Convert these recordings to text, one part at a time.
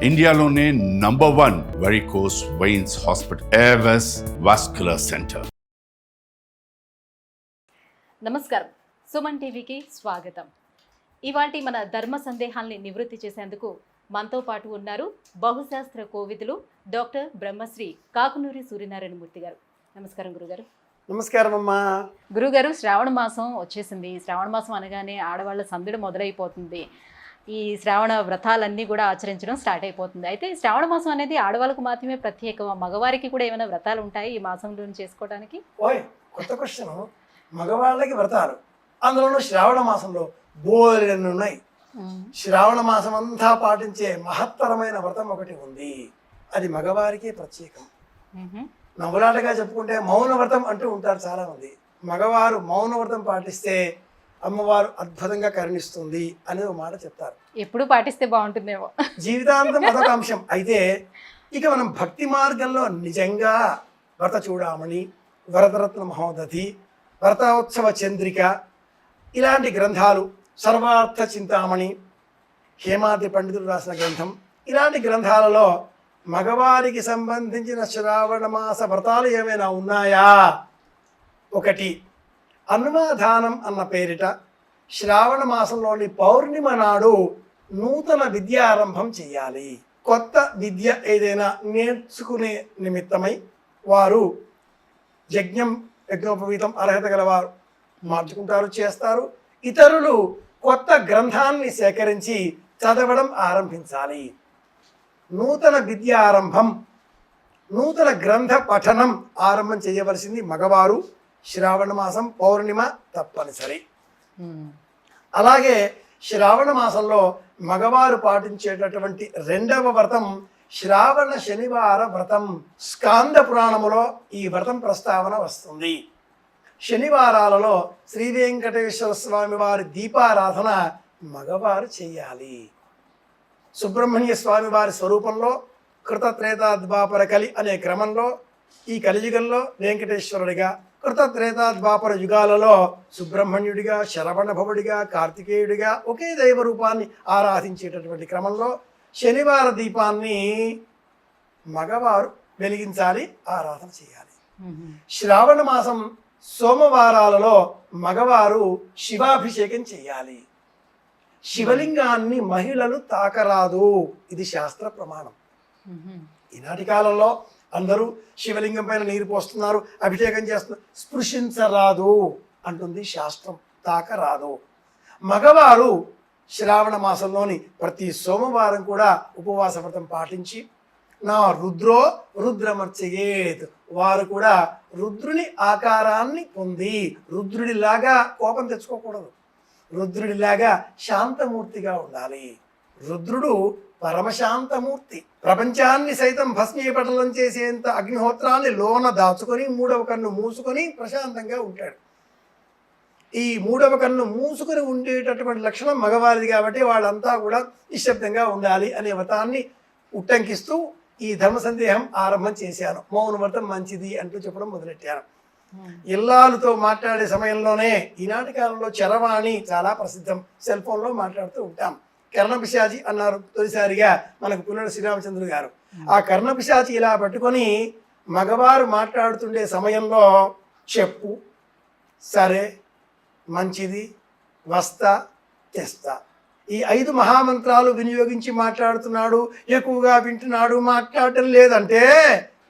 ఇండియాలోనే #1 varicose veins hospital Avis vascular centre. నమస్కారం, సుమన్ టీవీకి స్వాగతం. ఇవాల్టి మన ధర్మ సందేహాల్ని నివృత్తి చేసేందుకు మనతో పాటు ఉన్నారు బహుశాస్త్ర కోవిదులు డాక్టర్ బ్రహ్మశ్రీ కాకునూరి సూర్యనారాయణమూర్తి గారు. నమస్కారం గురుగారు. నమస్కారం అమ్మా. గురుగారు, శ్రావణ మాసం వచ్చేసింది. శ్రావణ మాసం అనగానే ఆడవాళ్ళ సందడి మొదలైపోతుంది. ఈ శ్రావణ వ్రతాలన్నీ కూడా ఆచరించడం స్టార్ట్ అయిపోతుంది. అయితే శ్రావణ మాసం అనేది ఆడవాళ్ళకు మాత్రమే ప్రత్యేకం, మగవారికి కూడా ఏమైనా వ్రతాలు ఉంటాయి ఈ మాసంలో చేసుకోవడానికి? ఓయ్, కొత్త క్వశ్చన్. మగవాళ్ళకి వ్రతాలు, అందులోనూ శ్రావణ మాసంలో బోలెడన్ని ఉన్నాయి. శ్రావణ మాసం అంతా పాటించే మహత్తరమైన వ్రతం ఒకటి ఉంది, అది మగవారికే ప్రత్యేకం. నవ్వులాటగా చెప్పుకుంటే మౌన వ్రతం అంటూ ఉంటారు చాలా మంది. మగవారు మౌన వ్రతం పాటిస్తే అమ్మవారు అద్భుతంగా కరుణిస్తుంది అనే ఒక మాట చెప్తారు. ఎప్పుడు పాటిస్తే బాగుంటుందేమో, జీవితాంతం అదొక అంశం. అయితే ఇక మనం భక్తి మార్గంలో నిజంగా వ్రత చూడామణి, వరదరత్న మహోదధి, వ్రతోత్సవ చంద్రిక ఇలాంటి గ్రంథాలు, సర్వార్థ చింతామణి, హేమాద్రి పండితులు రాసిన గ్రంథం, ఇలాంటి గ్రంథాలలో మగవారికి సంబంధించిన శ్రావణ మాస వ్రతాలు ఏమైనా ఉన్నాయా? ఒకటి, అన్వాధానం అన్న పేరిట శ్రావణ మాసంలోని పౌర్ణిమ నాడు నూతన విద్యారంభం చేయాలి. కొత్త విద్య ఏదైనా నేర్చుకునే నిమిత్తమై వారు యజ్ఞోపవీతం అర్హత గలవారు మార్చుకుంటారు, చేస్తారు. ఇతరులు కొత్త గ్రంథాన్ని సేకరించి చదవడం ఆరంభించాలి. నూతన విద్యారంభం, నూతన గ్రంథ పఠనం ఆరంభం చేయవలసింది మగవారు. శ్రావణ మాసం పౌర్ణిమ తప్పనిసరి. అలాగే శ్రావణ మాసంలో మగవారు పాటించేటటువంటి రెండవ వ్రతం శ్రావణ శనివార వ్రతం. స్కాంద పురాణములో ఈ వ్రతం ప్రస్తావన వస్తుంది. శనివారాలలో శ్రీ వెంకటేశ్వర స్వామి వారి దీపారాధన మగవారు చేయాలి. సుబ్రహ్మణ్య స్వామి వారి స్వరూపంలో కృతత్రేతాద్వాపర కలి అనే క్రమంలో ఈ కలియుగంలో వెంకటేశ్వరుడిగా, కృతత్రేతాద్వాపర యుగాలలో సుబ్రహ్మణ్యుడిగా, శరవణభవుడిగా, కార్తికేయుడిగా ఒకే దైవ రూపాన్ని ఆరాధించేటటువంటి క్రమంలో శనివార దీపాన్ని మగవారు వెలిగించాలి, ఆరాధన చేయాలి. శ్రావణ మాసం సోమవారాలలో మగవారు శివాభిషేకం చేయాలి. శివలింగాన్ని మహిళలు తాకరాదు, ఇది శాస్త్ర ప్రమాణం. ఈనాటి కాలంలో అందరూ శివలింగం పైన నీరు పోస్తున్నారు, అభిషేకం చేస్తున్నారు. స్పృశించరాదు అంటుంది శాస్త్రం, తాకరాదు. మగవారు శ్రావణ మాసంలోని ప్రతి సోమవారం కూడా ఉపవాస వ్రతం పాటించి నా రుద్రో రుద్రమర్చయేత్, వారు కూడా రుద్రుని ఆకారాన్ని పొంది రుద్రుడిలాగా కోపం తెచ్చుకోకూడదు, రుద్రుడిలాగా శాంతమూర్తిగా ఉండాలి. రుద్రుడు పరమశాంతమూర్తి. ప్రపంచాన్ని సైతం భస్మీపటలం చేసేంత అగ్నిహోత్రాన్ని లోన దాచుకొని మూడవ కన్ను మూసుకొని ప్రశాంతంగా ఉంటాడు. ఈ మూడవ కన్ను మూసుకొని ఉండేటటువంటి లక్షణం మగవారిది కాబట్టి వాళ్ళంతా కూడా నిశ్శబ్దంగా ఉండాలి అనే వ్రతాన్ని ఉట్టంకిస్తూ ఈ ధర్మ సందేహం ఆరంభం చేశాను. మౌన వ్రతం మంచిది అంటూ చెప్పడం మొదలెట్టాను. ఇల్లాలతో మాట్లాడే సమయంలోనే ఈనాటి కాలంలో చరవాణి చాలా ప్రసిద్ధం. సెల్ ఫోన్లో మాట్లాడుతూ ఉంటాం. కర్ణపిశాచి అన్నారు తొలిసారిగా మనకు పుల్లెల శ్రీరామచంద్రుడు గారు. ఆ కర్ణపిశాచి ఇలా పట్టుకొని మగవారు మాట్లాడుతుండే సమయంలో చెప్పు, సరే, మంచిది, వస్తా, తెస్తా, ఈ 5 మహామంత్రాలు వినియోగించి మాట్లాడుతున్నాడు. ఎక్కువగా వింటున్నాడు, మాట్లాడటం లేదంటే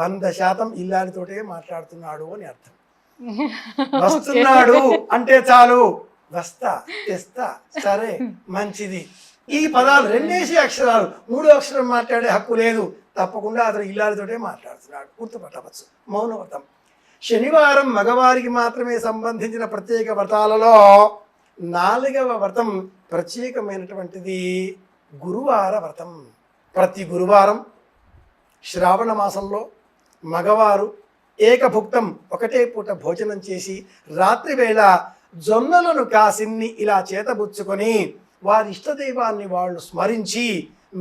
100% ఇల్లాలితోటే మాట్లాడుతున్నాడు అని అర్థం. వస్తున్నాడు అంటే చాలు, వస్తా, తెస్తా, సరే, మంచిది, ఈ పదాలు రెండేసి అక్షరాలు, 3వ అక్షరం మాట్లాడే హక్కు లేదు. తప్పకుండా అతను ఇల్లాలితోటే మాట్లాడుతున్నాడు, గుర్తుపట్టవచ్చు. మౌన వ్రతం శనివారం మగవారికి మాత్రమే సంబంధించిన ప్రత్యేక వ్రతాలలో 4వ వ్రతం ప్రత్యేకమైనటువంటిది గురువార వ్రతం. ప్రతి గురువారం శ్రావణ మాసంలో మగవారు ఏకభుక్తం, ఒకటే పూట భోజనం చేసి రాత్రి వేళ జొన్నలను కాసిన్ని ఇలా చేతబుచ్చుకొని వారి ఇష్టదైవాన్ని వాళ్ళు స్మరించి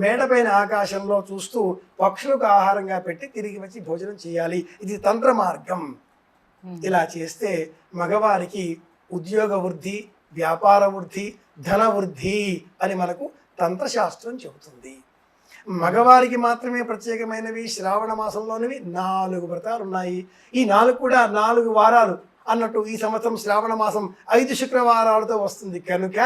మేడపైన ఆకాశంలో చూస్తూ పక్షులకు ఆహారంగా పెట్టి తిరిగి వచ్చి భోజనం చేయాలి. ఇది తంత్ర మార్గం. ఇలా చేస్తే మగవారికి ఉద్యోగ వృద్ధి, వ్యాపార వృద్ధి, ధన వృద్ధి అని మనకు తంత్రశాస్త్రం చెబుతుంది. మగవారికి మాత్రమే ప్రత్యేకమైనవి శ్రావణ మాసంలోనివి 4 వ్రతాలు ఉన్నాయి. ఈ 4 కూడా 4 వారాలు అన్నట్టు ఈ సంవత్సరం శ్రావణ మాసం 5 శుక్రవారాలతో వస్తుంది కనుక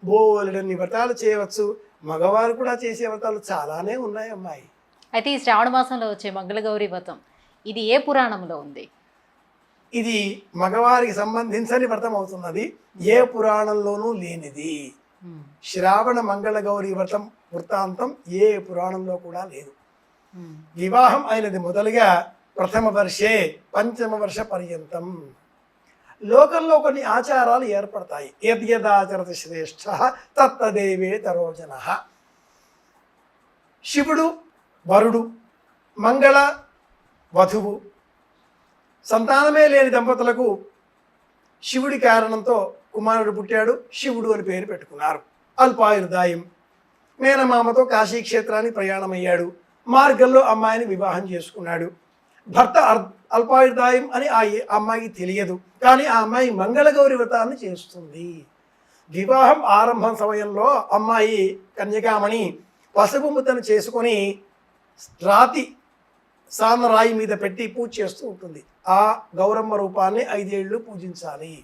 బోలెడన్ని వ్రతాలు చేయవచ్చు. మగవారు కూడా చేసే వ్రతాలు చాలానే ఉన్నాయి అమ్మాయి. అయితే ఈ శ్రావణ మాసంలో వచ్చే మంగళగౌరి వ్రతం ఇది ఏ పురాణంలో ఉంది? ఇది మగవారికి సంబంధించని వ్రతం అవుతున్నది, ఏ పురాణంలోనూ లేనిది. శ్రావణ మంగళ గౌరీ వ్రతం వృత్తాంతం ఏ పురాణంలో కూడా లేదు. వివాహం అయినది మొదలుగా ప్రథమ వర్షే పంచమ వర్ష పర్యంతం లోకంలో కొన్ని ఆచారాలు ఏర్పడతాయి. యద్యదాచరతి శ్రేష్ఠ తత్తదేవే తరోజన. శివుడు వరుడు, మంగళ వధువు. సంతానమే లేని దంపతులకు శివుడి కారణంతో కుమారుడు పుట్టాడు, శివుడు అని పేరు పెట్టుకున్నారు. అల్పాయుర్దాయం. మేనమామతో కాశీక్షేత్రానికి ప్రయాణమయ్యాడు, మార్గంలో అమ్మాయిని వివాహం చేసుకున్నాడు. భర్త అల్పాయుర్దాయం అని ఆ అమ్మాయికి తెలియదు, కానీ ఆ అమ్మాయి మంగళగౌరి వ్రతాన్ని చేస్తుంది. వివాహం ఆరంభం సమయంలో అమ్మాయి కన్యకామణి పసుపు ముద్దను చేసుకొని రాతి సానరాయి మీద పెట్టి పూజ చేస్తూ ఉంటుంది. ఆ గౌరమ్మ రూపాన్ని 5 ఏళ్ళు పూజించాలి.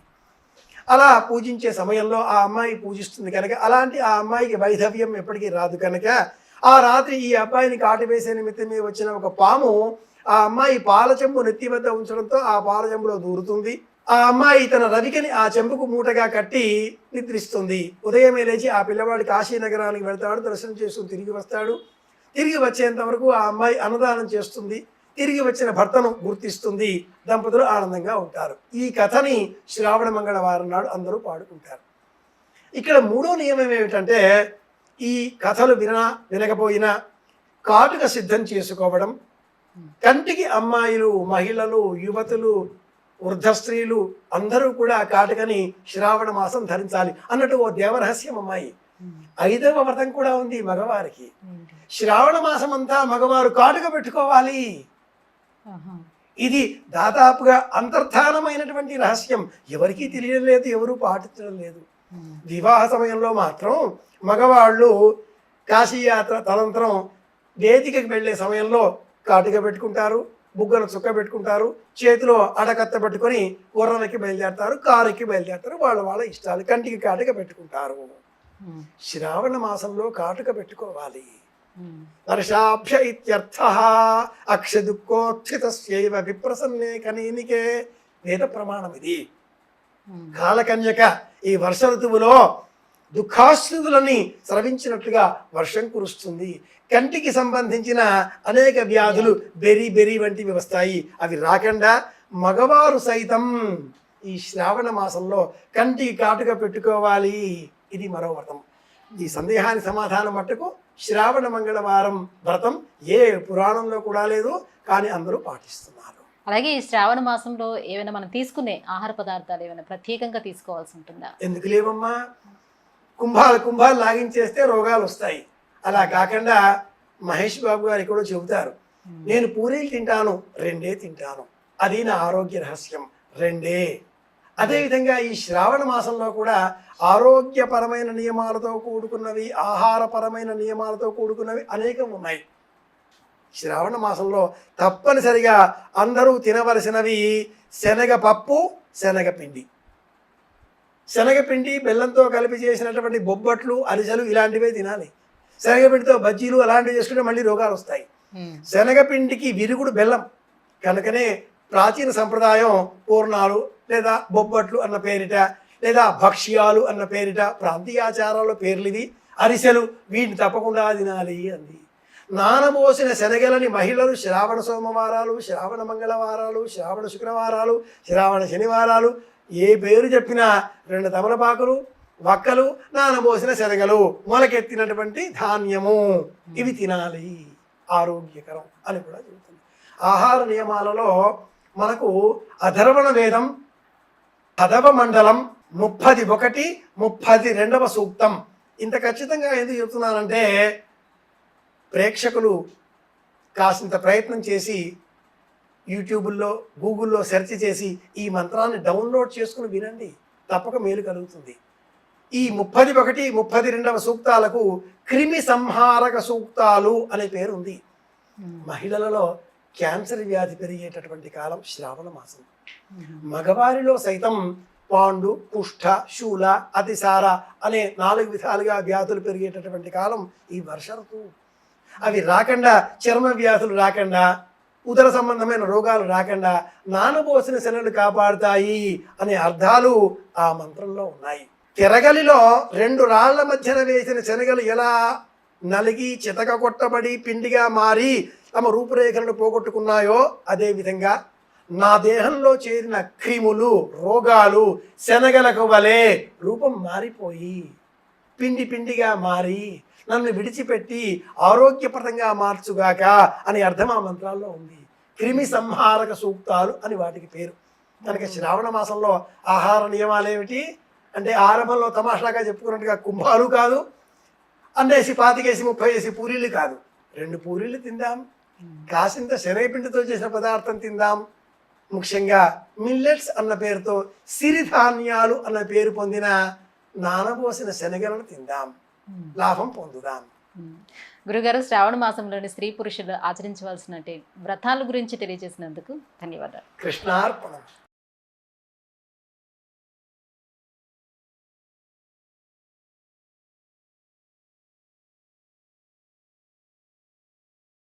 అలా పూజించే సమయంలో ఆ అమ్మాయి పూజిస్తుంది కనుక అలాంటి ఆ అమ్మాయికి వైధవ్యం ఎప్పటికీ రాదు కనుక ఆ రాత్రి ఈ అబ్బాయిని కాటివేసే నిమిత్తమే వచ్చిన ఒక పాము ఆ అమ్మాయి పాల చెంబు నెత్తి వద్ద ఉంచడంతో ఆ పాల చెంబులో దూరుతుంది. ఆ అమ్మాయి తన రవికని ఆ చెంబుకు మూటగా కట్టి నిద్రిస్తుంది. ఉదయమే లేచి ఆ పిల్లవాడి కాశీ నగరానికి వెళ్తాడు, దర్శనం చేసుకుని తిరిగి వస్తాడు. తిరిగి వచ్చేంత వరకు ఆ అమ్మాయి అన్నదానం చేస్తుంది, తిరిగి వచ్చిన భర్తను గుర్తిస్తుంది, దంపతులు ఆనందంగా ఉంటారు. ఈ కథని శ్రావణ మంగళవారం నాడు అందరూ పాడుకుంటారు. ఇక్కడ 3వ నియమం ఏమిటంటే ఈ కథలు వినకపోయినా కాటుక సిద్ధం చేసుకోవడం. కంటికి అమ్మాయిలు, మహిళలు, యువతులు, వృద్ధ స్త్రీలు అందరూ కూడా కాటుకని శ్రావణ మాసం ధరించాలి అన్నట్టు ఓ దేవరహస్యం అమ్మాయి. 5వ వ్రతం కూడా ఉంది మగవారికి. శ్రావణ మాసం అంతా మగవారు కాటుక పెట్టుకోవాలి. ఇది దాదాపుగా అంతర్ధానమైనటువంటి రహస్యం. ఎవరికీ తెలియడం లేదు, ఎవరూ పాటించడం లేదు. వివాహ సమయంలో మాత్రం మగవాళ్ళు కాశీయాత్ర తనంతరం వేదికకి వెళ్ళే సమయంలో కాటుక పెట్టుకుంటారు, బుగ్గను చుక్క పెట్టుకుంటారు, చేతిలో అడకత్త పెట్టుకొని గుర్రలకి బయలుదేరతారు, కారుకి బయలుదేరతారు. వాళ్ళ ఇష్టాలు. కంటికి కాటుక పెట్టుకుంటారు. శ్రావణ మాసంలో కాటుక పెట్టుకోవాలి. వర్షాభ్య ఇత్యర్థ అక్షదుఃఖోత్థితస్యైవ విప్రసన్నే కనీనికే వేద ప్రమాణం ఇది. కాలకన్యక ఈ వర్ష ఋతువులో దుఃఖాశ్రువులని స్రవించినట్లుగా వర్షం కురుస్తుంది. కంటికి సంబంధించిన అనేక వ్యాధులు బెరి వంటివి వస్తాయి. అవి రాకుండా మగవారు సైతం ఈ శ్రావణ మాసంలో కంటికి కాటుక పెట్టుకోవాలి. ఇది మరో వ్రతం. ఈ సందేహానికి సమాధానం మట్టుకు శ్రావణ మంగళవారం వ్రతం ఏ పురాణంలో కూడా లేదు, కానీ అందరూ పాటిస్తున్నారు. అలాగే ఈ శ్రావణ మాసంలో ఏమైనా మనం తీసుకునే ఆహార పదార్థాలు ఏమైనా ప్రత్యేకంగా తీసుకోవాల్సి ఉంటుందా? ఎందుకు లేవమ్మా, కుంభాలు లాగించేస్తే రోగాలు వస్తాయి. అలా కాకుండా మహేష్ బాబు గారు ఎక్కడో చెబుతారు, నేను పూరీలు తింటాను, 2 తింటాను, అది నా ఆరోగ్య రహస్యం, 2. అదేవిధంగా ఈ శ్రావణ మాసంలో కూడా ఆరోగ్యపరమైన నియమాలతో కూడుకున్నవి, ఆహారపరమైన నియమాలతో కూడుకున్నవి అనేకం ఉన్నాయి. శ్రావణ మాసంలో తప్పనిసరిగా అందరూ తినవలసినవి శనగపప్పు, శనగపిండి. శనగపిండి బెల్లంతో కలిపి చేసినటువంటి బొబ్బట్లు, అరిసెలు ఇలాంటివే తినాలి. శనగపిండితో బజ్జీలు అలాంటివి చేసుకుంటే మళ్ళీ రోగాలు వస్తాయి. శనగపిండికి విరుగుడు బెల్లం కనుకనే ప్రాచీన సంప్రదాయం పూర్ణాలు లేదా బొబ్బట్లు అన్న పేరిట, లేదా భక్ష్యాలు అన్న పేరిట, ప్రాంతీయాచారాల పేర్లు ఇవి. అరిసెలు వీటిని తప్పకుండా తినాలి అంది. నానబోసిన శనగలని మహిళలు శ్రావణ సోమవారాలు, శ్రావణ మంగళవారాలు, శ్రావణ శుక్రవారాలు, శ్రావణ శనివారాలు ఏ పేరు చెప్పినా 2 తమలపాకులు, వక్కలు, నానబోసిన శనగలు, మొలకెత్తినటువంటి ధాన్యము ఇవి తినాలి, ఆరోగ్యకరం అని కూడా చెబుతుంది. ఆహార నియమాలలో మనకు అధర్వణ వేదం 10వ మండలం 31, 32వ సూక్తం. ఇంత ఖచ్చితంగా ఎందుకు చెప్తున్నానంటే ప్రేక్షకులు కాసింత ప్రయత్నం చేసి యూట్యూబుల్లో, గూగుల్లో సెర్చ్ చేసి ఈ మంత్రాన్ని డౌన్లోడ్ చేసుకుని వినండి, తప్పక మేలు కలుగుతుంది. ఈ 31, 32వ సూక్తాలకు క్రిమి సంహారక సూక్తాలు అనే పేరు ఉంది. మహిళలలో క్యాన్సర్ వ్యాధి పెరిగేటటువంటి కాలం శ్రావణ మాసం. మగవారిలో సైతం పాండు, కుష్ఠ, శూల, అతిసార అనే 4 విధాలుగా వ్యాధులు పెరిగేటటువంటి కాలం ఈ వర్ష ఋతువు. అవి రాకుండా, చర్మ వ్యాధులు రాకుండా, ఉదర సంబంధమైన రోగాలు రాకుండా నానబోసిన శనగలు కాపాడుతాయి అనే అర్థాలు ఆ మంత్రంలో ఉన్నాయి. తిరగలిలో 2 రాళ్ల మధ్యన వేసిన శనగలు ఎలా నలిగి చితక కొట్టబడి పిండిగా మారి తమ రూపురేఖలను పోగొట్టుకున్నాయో అదేవిధంగా నా దేహంలో చేరిన క్రిములు, రోగాలు శనగలకు వలె రూపం మారిపోయి పిండి పిండిగా మారి నన్ను విడిచిపెట్టి ఆరోగ్యప్రదంగా మార్చుగాక అని అర్థం ఆ మంత్రాల్లో ఉంది. క్రిమి సంహారక సూక్తాలు అని వాటికి పేరు. కనుక శ్రావణ మాసంలో ఆహార నియమాలు ఏమిటి అంటే, ఆరంభంలో తమాషాగా చెప్పుకున్నట్టుగా కుంభాలు కాదు, అన్నేసి 25, 30 పూరీలు కాదు. 2 పూరీలు తిందాం, కాసింత శనగపిండితో చేసిన పదార్థం తిందాం. ముఖ్యంగా మిల్లెట్స్ అన్న పేరుతో సిరిధాన్యాలు అన్న పేరు పొందిన నానబోసిన శనగలను తిందాం, లాభం పొందుదాం. గురుగారు, శ్రావణ మాసంలోని స్త్రీ పురుషులు ఆచరించవలసిన వ్రతాల గురించి తెలియజేసినందుకు ధన్యవాదాలు. కృష్ణార్పణం.